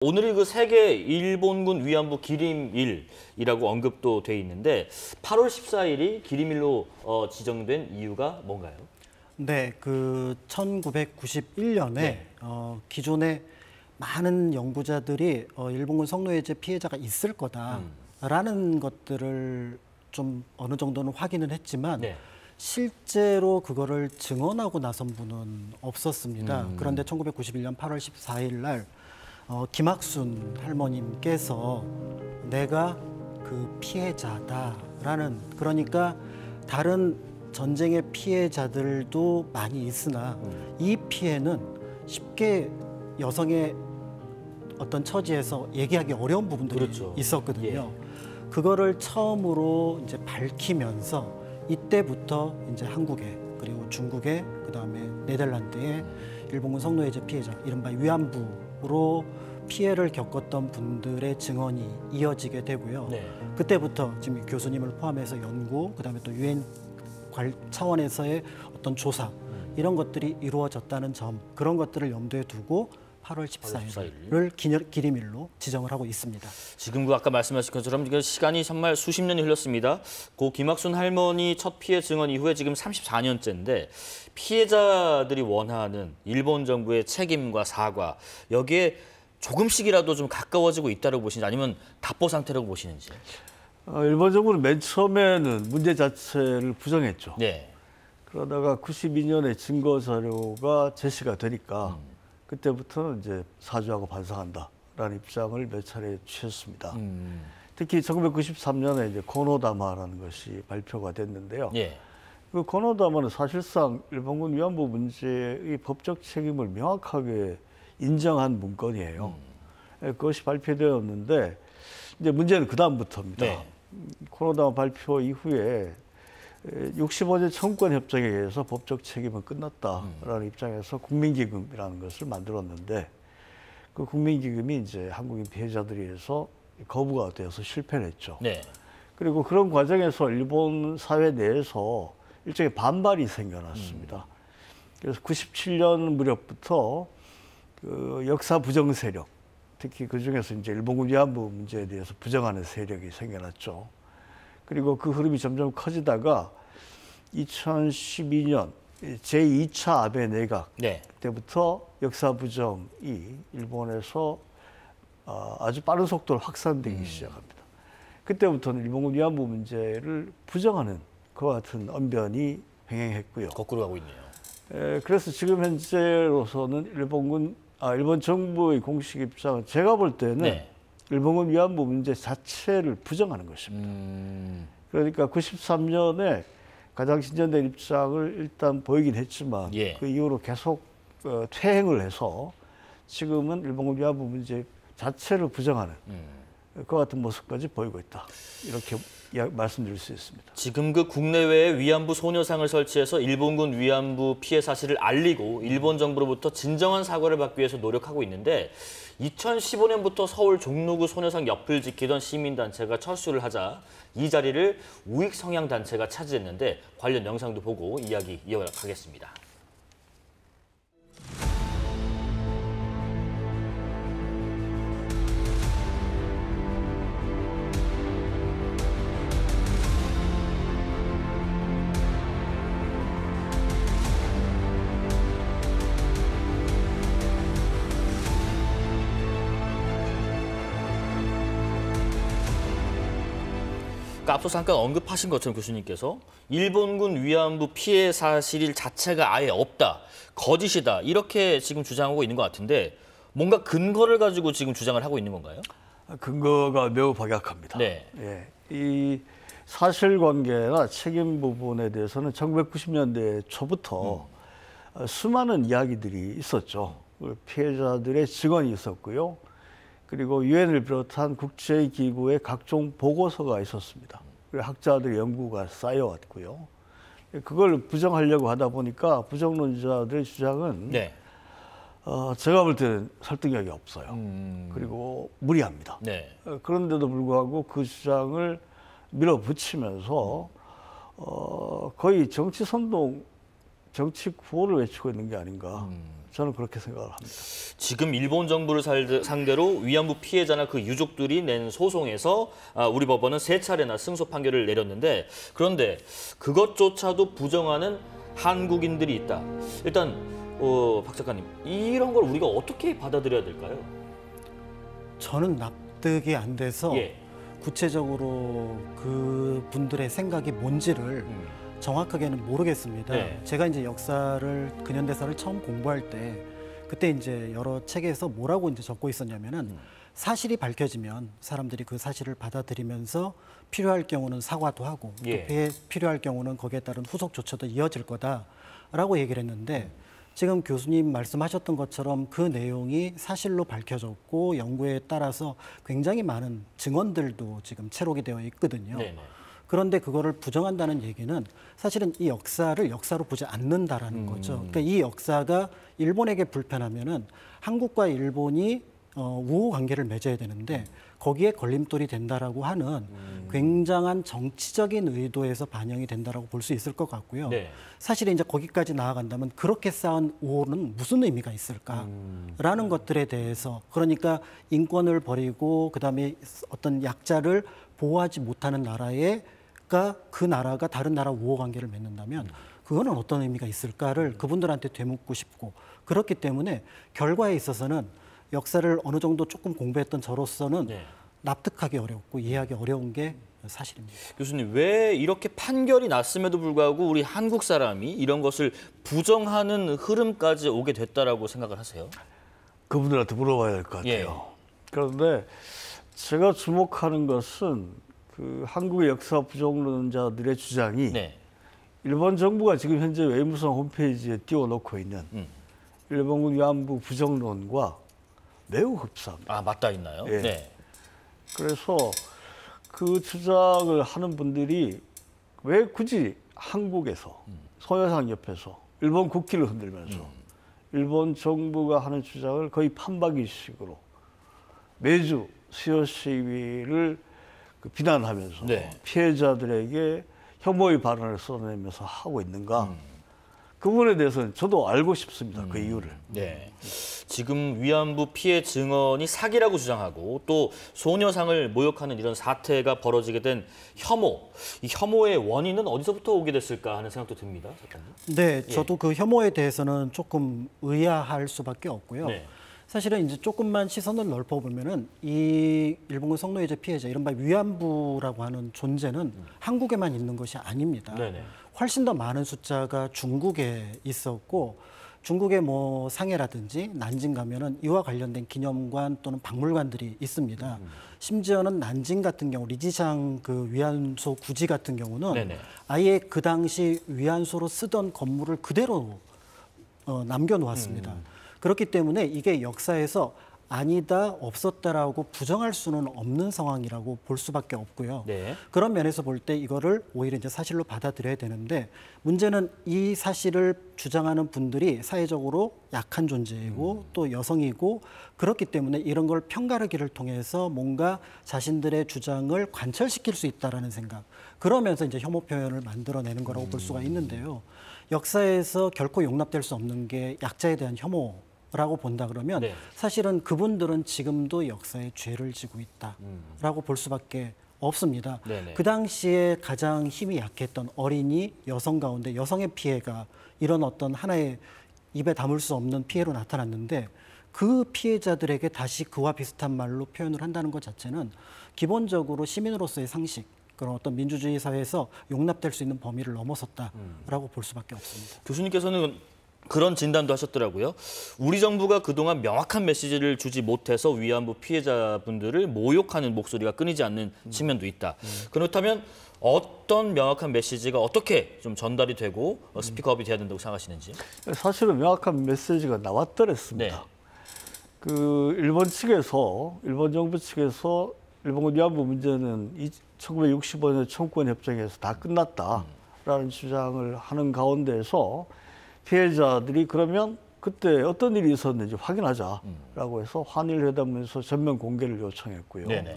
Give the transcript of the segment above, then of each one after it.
오늘이 그 세계 일본군 위안부 기림일이라고 언급도 돼 있는데 8월 14일이 기림일로 지정된 이유가 뭔가요? 네, 그 1991년에 기존에 많은 연구자들이 일본군 성노예제 피해자가 있을 거다라는 것들을 좀 어느 정도는 확인을 했지만 실제로 그거를 증언하고 나선 분은 없었습니다. 그런데 1991년 8월 14일 날 김학순 할머님께서 내가 그 피해자다라는, 그러니까 다른 전쟁의 피해자들도 많이 있으나 이 피해는 쉽게 여성의 어떤 처지에서 얘기하기 어려운 부분들이 있었거든요. 그거를 처음으로 이제 밝히면서 이때부터 이제 한국에, 그리고 중국에, 그다음에 네덜란드에 일본군 성노예제 피해자, 이른바 위안부로 피해를 겪었던 분들의 증언이 이어지게 되고요. 그때부터 지금 교수님을 포함해서 연구, 그다음에 또 유엔 차원에서의 어떤 조사, 이런 것들이 이루어졌다는 점, 그런 것들을 염두에 두고 8월 14일을 기림일로 지정을 하고 있습니다. 지금 그 아까 말씀하신 것처럼 시간이 정말 수십 년이 흘렀습니다. 고 김학순 할머니 첫 피해 증언 이후에 지금 34년째인데 피해자들이 원하는 일본 정부의 책임과 사과, 여기에 조금씩이라도 좀 가까워지고 있다고 보시는지, 아니면 답보 상태라고 보시는지? 일본 정부는 맨 처음에는 문제 자체를 부정했죠. 그러다가 92년에 증거 자료가 제시가 되니까 그때부터는 이제 사죄하고 반성한다라는 입장을 몇 차례 취했습니다. 특히 1993년에 이제 코노다마라는 것이 발표가 됐는데요. 그 코노다마는 사실상 일본군 위안부 문제의 법적 책임을 명확하게 인정한 문건이에요. 그것이 발표되었는데 이제 문제는 그 다음부터입니다. 코노다마 발표 이후에 65년 청구권 협정에 의해서 법적 책임은 끝났다라는 입장에서 국민기금이라는 것을 만들었는데, 그 국민기금이 이제 한국인 피해자들에 의해서 거부가 되어서 실패를 했죠. 그리고 그런 과정에서 일본 사회 내에서 일종의 반발이 생겨났습니다. 그래서 97년 무렵부터 그 역사 부정 세력, 특히 그 중에서 이제 일본군 위안부 문제에 대해서 부정하는 세력이 생겨났죠. 그리고 그 흐름이 점점 커지다가 2012년 제2차 아베 내각 때부터 역사 부정이 일본에서 아주 빠른 속도로 확산되기 시작합니다. 그때부터는 일본군 위안부 문제를 부정하는 그와 같은 언변이 횡행했고요. 거꾸로 가고 있네요. 그래서 지금 현재로서는 일본 정부의 공식 입장은 제가 볼 때는 일본군 위안부 문제 자체를 부정하는 것입니다. 그러니까 93년에 가장 진전된 입장을 일단 보이긴 했지만 그 이후로 계속 퇴행을 해서 지금은 일본군 위안부 문제 자체를 부정하는 그와 같은 모습까지 보이고 있다, 이렇게 말씀드릴 수 있습니다. 지금 그 국내외에 위안부 소녀상을 설치해서 일본군 위안부 피해 사실을 알리고 일본 정부로부터 진정한 사과를 받기 위해서 노력하고 있는데, 2015년부터 서울 종로구 소녀상 옆을 지키던 시민단체가 철수를 하자 이 자리를 우익성향단체가 차지했는데, 관련 영상도 보고 이야기 이어가겠습니다. 앞서 잠깐 언급하신 것처럼 교수님께서 일본군 위안부 피해 사실 자체가 아예 없다, 거짓이다, 이렇게 지금 주장하고 있는 것 같은데, 뭔가 근거를 가지고 지금 주장을 하고 있는 건가요? 근거가 매우 박약합니다. 이 사실관계나 책임 부분에 대해서는 1990년대 초부터 수많은 이야기들이 있었죠. 피해자들의 증언이 있었고요. 그리고 유엔을 비롯한 국제기구의 각종 보고서가 있었습니다. 그리고 학자들의 연구가 쌓여왔고요. 그걸 부정하려고 하다 보니까 부정론자들의 주장은 제가 볼 때는 설득력이 없어요. 그리고 무리합니다. 그런데도 불구하고 그 주장을 밀어붙이면서 거의 정치 선동 정치 구호를 외치고 있는 게 아닌가. 저는 그렇게 생각을 합니다. 지금 일본 정부를 상대로 위안부 피해자나 그 유족들이 낸 소송에서 우리 법원은 3차례나 승소 판결을 내렸는데, 그런데 그것조차도 부정하는 한국인들이 있다. 일단 박 작가님, 이런 걸 우리가 어떻게 받아들여야 될까요? 저는 납득이 안 돼서 예. 구체적으로 그 분들의 생각이 뭔지를 정확하게는 모르겠습니다. 네. 제가 이제 역사를 근현대사를 처음 공부할 때 그때 이제 여러 책에서 뭐라고 이제 적고 있었냐면은 사실이 밝혀지면 사람들이 그 사실을 받아들이면서 필요할 경우는 사과도 하고 예. 또 필요할 경우는 거기에 따른 후속 조처도 이어질 거다라고 얘기를 했는데 지금 교수님 말씀하셨던 것처럼 그 내용이 사실로 밝혀졌고 연구에 따라서 굉장히 많은 증언들도 지금 채록이 되어 있거든요. 네네. 그런데 그거를 부정한다는 얘기는 사실은 이 역사를 역사로 보지 않는다라는 거죠. 그러니까 이 역사가 일본에게 불편하면은 한국과 일본이 우호 관계를 맺어야 되는데 거기에 걸림돌이 된다라고 하는 굉장한 정치적인 의도에서 반영이 된다라고 볼 수 있을 것 같고요. 네. 사실 이제 거기까지 나아간다면 그렇게 쌓은 우호는 무슨 의미가 있을까라는 것들에 대해서, 그러니까 인권을 버리고 그다음에 어떤 약자를 보호하지 못하는 그 나라가 다른 나라 우호 관계를 맺는다면 그거는 어떤 의미가 있을까를 그분들한테 되묻고 싶고, 그렇기 때문에 결과에 있어서는 역사를 어느 정도 조금 공부했던 저로서는 네. 납득하기 어렵고 이해하기 어려운 게 사실입니다. 교수님, 왜 이렇게 판결이 났음에도 불구하고 우리 한국 사람이 이런 것을 부정하는 흐름까지 오게 됐다라고 생각을 하세요? 그분들한테 물어봐야 될 것 같아요. 예. 그런데 제가 주목하는 것은 그 한국의 역사 부정론자들의 주장이 네. 일본 정부가 지금 현재 외무성 홈페이지에 띄워놓고 있는 일본군 위안부 부정론과 매우 흡사합니다. 아, 맞닿아 있나요? 예. 네. 그래서 그 주장을 하는 분들이 왜 굳이 한국에서 소녀상 옆에서 일본 국기를 흔들면서 일본 정부가 하는 주장을 거의 판박이식으로 매주 수요 시위를 비난하면서 네. 피해자들에게 혐오의 발언을 쏟아내면서 하고 있는가? 그 부분에 대해서는 저도 알고 싶습니다. 그 이유를. 네. 지금 위안부 피해 증언이 사기라고 주장하고 또 소녀상을 모욕하는 이런 사태가 벌어지게 된 혐오, 이 혐오의 원인은 어디서부터 오게 됐을까 하는 생각도 듭니다. 작가님. 네, 저도 그 혐오에 대해서는 조금 의아할 수밖에 없고요. 네. 사실은 이제 조금만 시선을 넓혀보면은 이 일본군 성노예제 피해자, 이른바 위안부라고 하는 존재는 한국에만 있는 것이 아닙니다. 네네. 훨씬 더 많은 숫자가 중국에 있었고, 중국의 뭐 상해라든지 난징 가면은 이와 관련된 기념관 또는 박물관들이 있습니다. 심지어는 난징 같은 경우 리지샹 그 위안소 구지 같은 경우는 네네. 아예 그 당시 위안소로 쓰던 건물을 그대로 남겨놓았습니다. 그렇기 때문에 이게 역사에서 아니다, 없었다라고 부정할 수는 없는 상황이라고 볼 수밖에 없고요. 네. 그런 면에서 볼 때 이거를 오히려 이제 사실로 받아들여야 되는데, 문제는 이 사실을 주장하는 분들이 사회적으로 약한 존재이고 또 여성이고, 그렇기 때문에 이런 걸 편가르기를 통해서 뭔가 자신들의 주장을 관철시킬 수 있다라는 생각, 그러면서 이제 혐오 표현을 만들어내는 거라고 볼 수가 있는데요. 역사에서 결코 용납될 수 없는 게 약자에 대한 혐오라고 본다 그러면 네. 사실은 그분들은 지금도 역사에 죄를 지고 있다라고 볼 수밖에 없습니다. 네네. 그 당시에 가장 힘이 약했던 어린이, 여성 가운데 여성의 피해가 이런 어떤 하나의 입에 담을 수 없는 피해로 나타났는데, 그 피해자들에게 다시 그와 비슷한 말로 표현을 한다는 것 자체는 기본적으로 시민으로서의 상식, 그런 어떤 민주주의 사회에서 용납될 수 있는 범위를 넘어섰다라고 볼 수밖에 없습니다. 교수님께서는 그런 진단도 하셨더라고요. 우리 정부가 그동안 명확한 메시지를 주지 못해서 위안부 피해자분들을 모욕하는 목소리가 끊이지 않는 측면도 있다. 그렇다면 어떤 명확한 메시지가 어떻게 좀 전달이 되고 스피커업이 돼야 된다고 생각하시는지? 사실은 명확한 메시지가 나왔더랬습니다. 네. 그 일본 정부 측에서 일본군 위안부 문제는 1965년 청구권 협정에서 다 끝났다라는 주장을 하는 가운데서 피해자들이 그러면 그때 어떤 일이 있었는지 확인하자라고 해서 한일 회담에서 전면 공개를 요청했고요. 네네.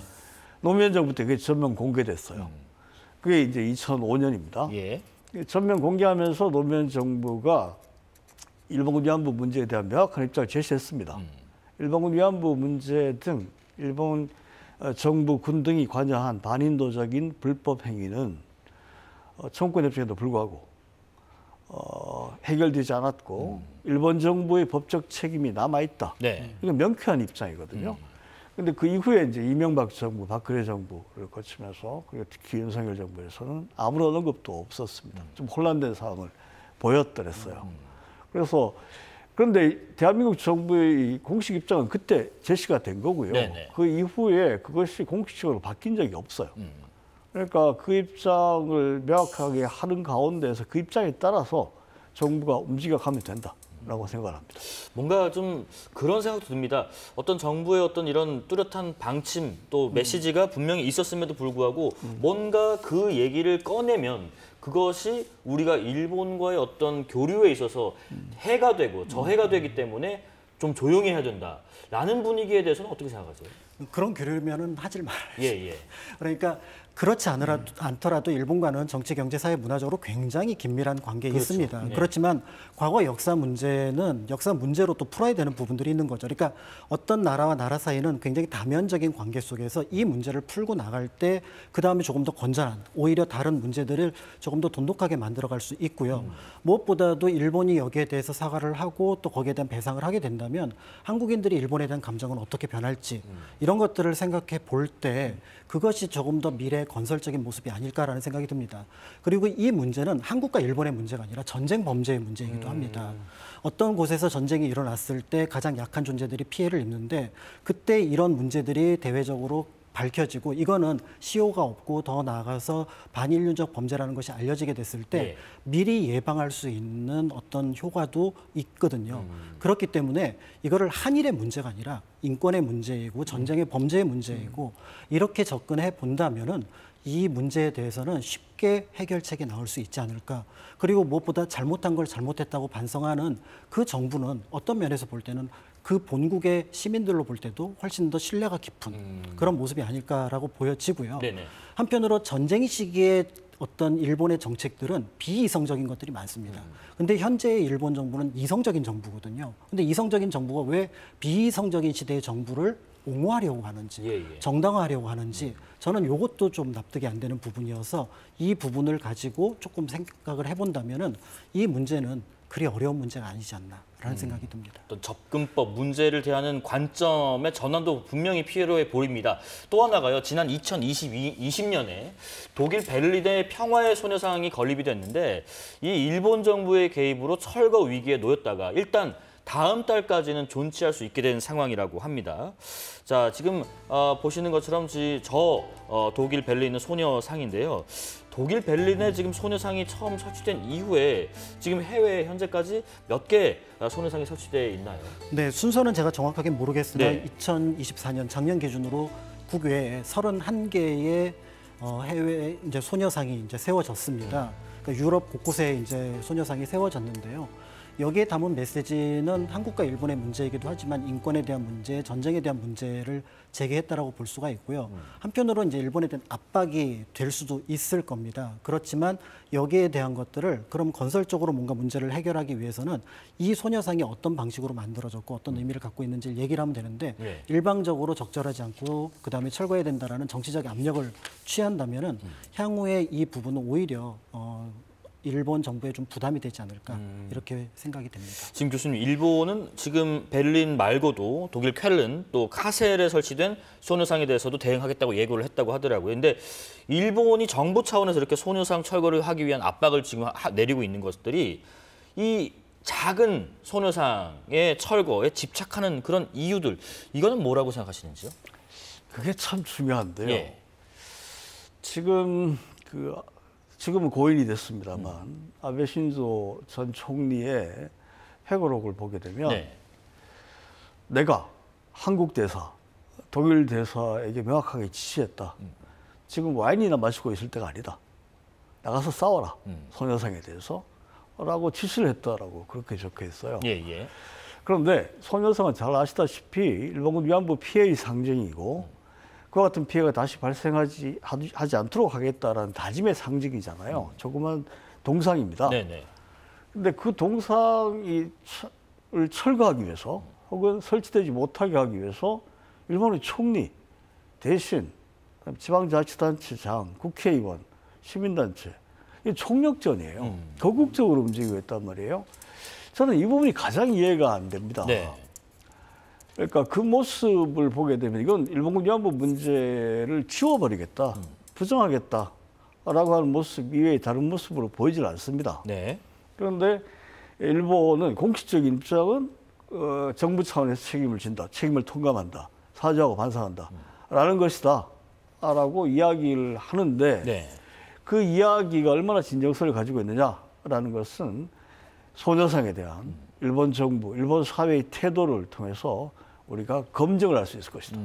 노무현 정부 때 그게 전면 공개됐어요. 그게 이제 2005년입니다. 예. 전면 공개하면서 노무현 정부가 일본군 위안부 문제에 대한 명확한 입장을 제시했습니다. 일본군 위안부 문제 등 일본 정부, 군 등이 관여한 반인도적인 불법 행위는 청구권 협정에도 불구하고 해결되지 않았고 일본 정부의 법적 책임이 남아있다. 네. 이건 명쾌한 입장이거든요. 근데 그 이후에 이제 이명박 정부, 박근혜 정부를 거치면서 그리고 특히 윤석열 정부에서는 아무런 언급도 없었습니다. 좀 혼란된 상황을 보였더랬어요. 그래서 그런데 대한민국 정부의 공식 입장은 그때 제시가 된 거고요. 네네. 그 이후에 그것이 공식적으로 바뀐 적이 없어요. 그러니까 그 입장을 명확하게 하는 가운데서 그 입장에 따라서 정부가 움직여가면 된다라고 생각을 합니다. 뭔가 좀 그런 생각도 듭니다. 어떤 정부의 어떤 이런 뚜렷한 방침 또 메시지가 분명히 있었음에도 불구하고 뭔가 그 얘기를 꺼내면 그것이 우리가 일본과의 어떤 교류에 있어서 해가 되고 저해가 되기 때문에 좀 조용히 해야 된다라는 분위기에 대해서는 어떻게 생각하세요? 그런 교류면은 하질 말아야죠. 예. 그러니까 그렇지 않더라도 일본과는 정치, 경제, 사회, 문화적으로 굉장히 긴밀한 관계에 그렇죠. 있습니다. 네. 그렇지만 과거 역사 문제는 역사 문제로 또 풀어야 되는 부분들이 있는 거죠. 그러니까 어떤 나라와 나라 사이는 굉장히 다면적인 관계 속에서 이 문제를 풀고 나갈 때 그다음에 조금 더 건전한 오히려 다른 문제들을 조금 더 돈독하게 만들어갈 수 있고요. 무엇보다도 일본이 여기에 대해서 사과를 하고 또 거기에 대한 배상을 하게 된다면 한국인들이 일본에 대한 감정은 어떻게 변할지 이런 것들을 생각해 볼 때 그것이 조금 더 미래 건설적인 모습이 아닐까라는 생각이 듭니다. 그리고 이 문제는 한국과 일본의 문제가 아니라 전쟁 범죄의 문제이기도 합니다. 어떤 곳에서 전쟁이 일어났을 때 가장 약한 존재들이 피해를 입는데 그때 이런 문제들이 대외적으로 밝혀지고 이거는 시효가 없고 더 나아가서 반인륜적 범죄라는 것이 알려지게 됐을 때 네. 미리 예방할 수 있는 어떤 효과도 있거든요. 그렇기 때문에 이거를 한일의 문제가 아니라 인권의 문제이고 전쟁의 범죄의 문제이고 이렇게 접근해 본다면은 이 문제에 대해서는 쉽게 해결책이 나올 수 있지 않을까. 그리고 무엇보다 잘못한 걸 잘못했다고 반성하는 그 정부는 어떤 면에서 볼 때는 그 본국의 시민들로 볼 때도 훨씬 더 신뢰가 깊은 그런 모습이 아닐까라고 보여지고요. 네네. 한편으로 전쟁 시기에 어떤 일본의 정책들은 비이성적인 것들이 많습니다. 근데 현재의 일본 정부는 이성적인 정부거든요. 근데 이성적인 정부가 왜 비이성적인 시대의 정부를 옹호하려고 하는지, 정당화하려고 하는지 저는 이것도 좀 납득이 안 되는 부분이어서 이 부분을 가지고 조금 생각을 해본다면은 이 문제는 그리 어려운 문제가 아니지 않나라는 생각이 듭니다. 어떤 접근법, 문제를 대하는 관점의 전환도 분명히 필요해 보입니다. 또 하나가요. 지난 2020년에 독일 베를린의 평화의 소녀상이 건립이 됐는데 이 일본 정부의 개입으로 철거 위기에 놓였다가 일단 다음 달까지는 존치할 수 있게 된 상황이라고 합니다. 자, 지금 보시는 것처럼 독일 베를린의 소녀상인데요. 독일 베를린에 지금 소녀상이 처음 설치된 이후에 지금 해외에 현재까지 몇 개 소녀상이 설치되어 있나요? 네, 순서는 제가 정확하게 모르겠으나 네. 2024년 작년 기준으로 국외에 31개의 해외 이제 소녀상이 이제 세워졌습니다. 그러니까 유럽 곳곳에 이제 소녀상이 세워졌는데요. 여기에 담은 메시지는 한국과 일본의 문제이기도 하지만 인권에 대한 문제, 전쟁에 대한 문제를 제기했다라고 볼 수가 있고요. 한편으로 이제 일본에 대한 압박이 될 수도 있을 겁니다. 그렇지만 여기에 대한 것들을 그럼 건설적으로 뭔가 문제를 해결하기 위해서는 이 소녀상이 어떤 방식으로 만들어졌고 어떤 의미를 갖고 있는지 얘기를 하면 되는데 네. 일방적으로 적절하지 않고 그다음에 철거해야 된다라는 정치적 압력을 취한다면은 향후에 이 부분은 오히려 일본 정부에 좀 부담이 되지 않을까 이렇게 생각이 됩니다. 지금 교수님, 일본은 지금 베를린 말고도 독일 쾰른 또 카셀에 설치된 소녀상에 대해서도 대응하겠다고 예고를 했다고 하더라고요. 근데 일본이 정부 차원에서 이렇게 소녀상 철거를 하기 위한 압박을 지금 내리고 있는 것들이 이 작은 소녀상의 철거에 집착하는 그런 이유들, 이거는 뭐라고 생각하시는지요? 그게 참 중요한데요. 예. 지금은 고인이 됐습니다만 아베 신조 전 총리의 회고록을 보게 되면 네. 내가 한국 대사, 독일 대사에게 명확하게 지시했다. 지금 와인이나 마시고 있을 때가 아니다. 나가서 싸워라. 소녀상에 대해서. 라고 지시를 했다라고 그렇게 적혀 있어요. 예. 그런데 소녀상은 잘 아시다시피 일본군 위안부 피해의 상징이고 그와 같은 피해가 다시 발생하지 않도록 하겠다라는 다짐의 상징이잖아요. 조그만 동상입니다. 네네. 근데 그 동상을 철거하기 위해서 혹은 설치되지 못하게 하기 위해서 일본의 총리 대신 지방자치단체장, 국회의원, 시민단체 이 총력전이에요. 거국적으로 움직이고 있단 말이에요. 저는 이 부분이 가장 이해가 안 됩니다. 네. 그러니까 그 모습을 보게 되면 이건 일본군 위안부 문제를 지워버리겠다, 부정하겠다라고 하는 모습 이외에 다른 모습으로 보이질 않습니다. 네. 그런데 일본은 공식적인 입장은 정부 차원에서 책임을 진다, 책임을 통감한다, 사죄하고 반성한다 라는 것이다 라고 이야기를 하는데 네. 그 이야기가 얼마나 진정성을 가지고 있느냐라는 것은 소녀상에 대한 일본 정부, 일본 사회의 태도를 통해서 우리가 검증을 할 수 있을 것이다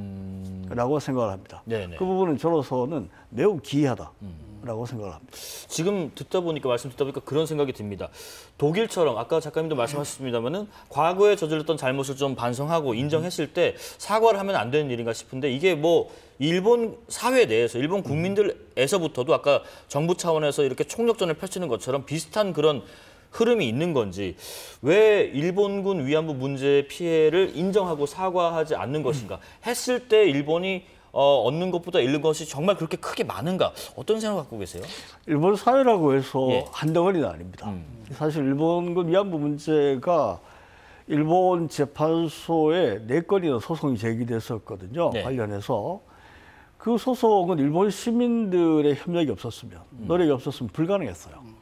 라고 생각을 합니다. 네네. 그 부분은 저로서는 매우 기이하다라고 생각을 합니다. 지금 말씀 듣다 보니까 그런 생각이 듭니다. 독일처럼 아까 작가님도 말씀하셨습니다만은 과거에 저질렀던 잘못을 좀 반성하고 인정했을 때 사과를 하면 안 되는 일인가 싶은데 이게 뭐 일본 사회 내에서 일본 국민들에서부터도 아까 정부 차원에서 이렇게 총력전을 펼치는 것처럼 비슷한 그런 흐름이 있는 건지 왜 일본군 위안부 문제의 피해를 인정하고 사과하지 않는 것인가 했을 때 일본이 얻는 것보다 잃는 것이 정말 그렇게 크게 많은가 어떤 생각 갖고 계세요? 일본 사회라고 해서 예. 한 덩어리는 아닙니다. 사실 일본군 위안부 문제가 일본 재판소에 4건이나 소송이 제기됐었거든요. 네. 관련해서 그 소송은 일본 시민들의 협력이 없었으면 노력이 없었으면 불가능했어요.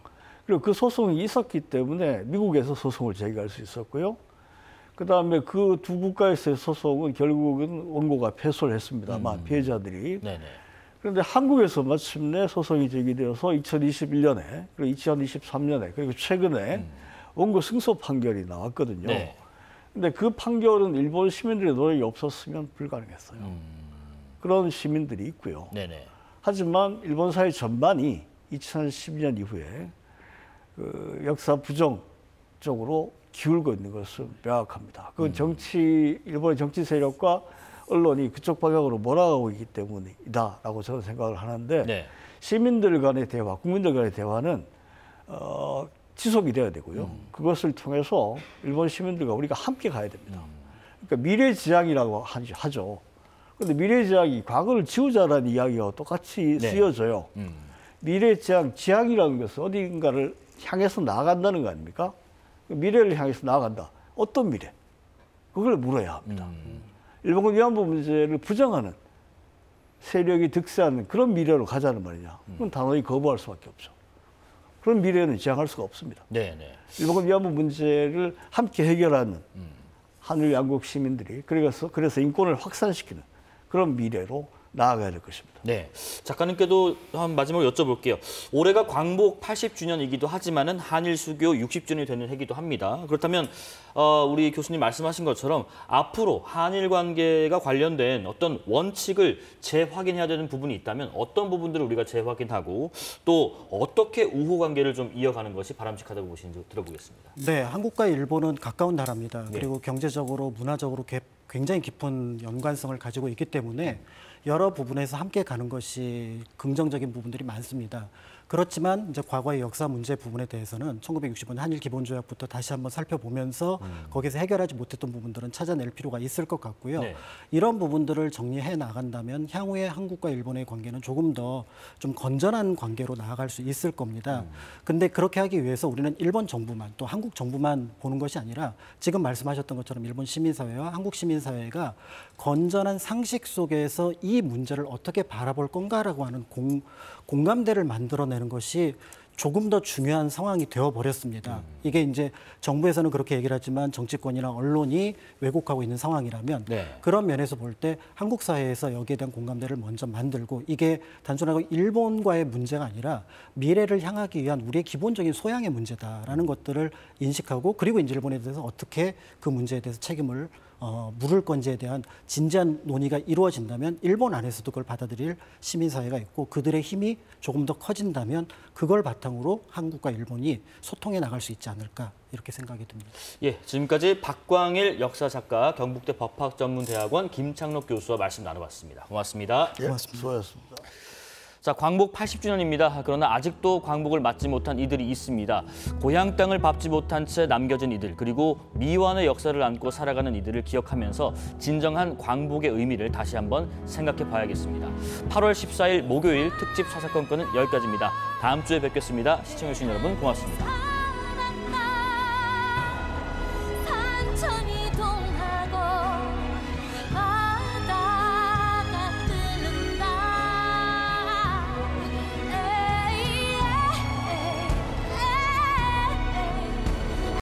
그리고 그 소송이 있었기 때문에 미국에서 소송을 제기할 수 있었고요. 그다음에 그 두 국가에서의 소송은 결국은 원고가 패소를 했습니다만 피해자들이. 네네. 그런데 한국에서 마침내 소송이 제기되어서 2021년에 그리고 2023년에 그리고 최근에 원고 승소 판결이 나왔거든요. 네. 근데 그 판결은 일본 시민들의 노력이 없었으면 불가능했어요. 그런 시민들이 있고요. 네네. 하지만 일본 사회 전반이 2012년 이후에 그 역사 부정 쪽으로 기울고 있는 것은 명확합니다. 그 일본의 정치 세력과 언론이 그쪽 방향으로 몰아가고 있기 때문이다라고 저는 생각을 하는데 네. 시민들 간의 대화, 국민들 간의 대화는 지속이 돼야 되고요. 그것을 통해서 일본 시민들과 우리가 함께 가야 됩니다. 그러니까 미래지향이라고 하죠. 그런데 미래지향이 과거를 지우자라는 이야기와 똑같이 네. 쓰여져요. 미래지향, 지향이라는 것은 어딘가를 향해서 나아간다는 거 아닙니까? 미래를 향해서 나아간다. 어떤 미래? 그걸 물어야 합니다. 일본군 위안부 문제를 부정하는 세력이 득세하는 그런 미래로 가자는 말이냐. 그건 단호히 거부할 수밖에 없죠. 그런 미래는 지향할 수가 없습니다. 네네. 일본군 위안부 문제를 함께 해결하는 한일 양국 시민들이 그래서 인권을 확산시키는 그런 미래로 나아가야 될 것입니다. 네, 작가님께도 한 마지막으로 여쭤볼게요. 올해가 광복 80주년이기도 하지만은 한일 수교 60주년이 되는 해기도 합니다. 그렇다면 우리 교수님 말씀하신 것처럼 앞으로 한일 관계가 관련된 어떤 원칙을 재확인해야 되는 부분이 있다면 어떤 부분들을 우리가 재확인하고 또 어떻게 우호 관계를 좀 이어가는 것이 바람직하다고 보시는지 들어보겠습니다. 네, 한국과 일본은 가까운 나라입니다. 그리고 경제적으로, 문화적으로 굉장히 깊은 연관성을 가지고 있기 때문에 여러 부분에서 함께 가는 것이 긍정적인 부분들이 많습니다. 그렇지만 이제 과거의 역사 문제 부분에 대해서는 1965년 한일 기본조약부터 다시 한번 살펴보면서 거기서 해결하지 못했던 부분들은 찾아낼 필요가 있을 것 같고요. 네. 이런 부분들을 정리해 나간다면 향후에 한국과 일본의 관계는 조금 더 좀 건전한 관계로 나아갈 수 있을 겁니다. 근데 그렇게 하기 위해서 우리는 일본 정부만 또 한국 정부만 보는 것이 아니라 지금 말씀하셨던 것처럼 일본 시민사회와 한국 시민사회가 건전한 상식 속에서 이 문제를 어떻게 바라볼 건가라고 하는 공감대를 만들어내는 것이 조금 더 중요한 상황이 되어버렸습니다. 이게 이제 정부에서는 그렇게 얘기를 하지만 정치권이나 언론이 왜곡하고 있는 상황이라면 네. 그런 면에서 볼 때 한국 사회에서 여기에 대한 공감대를 먼저 만들고 이게 단순하게 일본과의 문제가 아니라 미래를 향하기 위한 우리의 기본적인 소양의 문제다라는 것들을 인식하고 그리고 이제 일본에 대해서 어떻게 그 문제에 대해서 책임을 물을 건지에 대한 진지한 논의가 이루어진다면 일본 안에서도 그걸 받아들일 시민사회가 있고 그들의 힘이 조금 더 커진다면 그걸 바탕으로 한국과 일본이 소통해 나갈 수 있지 않을까 이렇게 생각이 듭니다. 예, 지금까지 박광일 역사작가 경북대 법학전문대학원 김창록 교수와 말씀 나눠봤습니다. 고맙습니다. 예, 수고하셨습니다. 자, 광복 80주년입니다. 그러나 아직도 광복을 맞지 못한 이들이 있습니다. 고향 땅을 밟지 못한 채 남겨진 이들, 그리고 미완의 역사를 안고 살아가는 이들을 기억하면서 진정한 광복의 의미를 다시 한번 생각해 봐야겠습니다. 8월 14일 목요일 특집 사사건건은 여기까지입니다. 다음 주에 뵙겠습니다. 시청해주신 여러분 고맙습니다.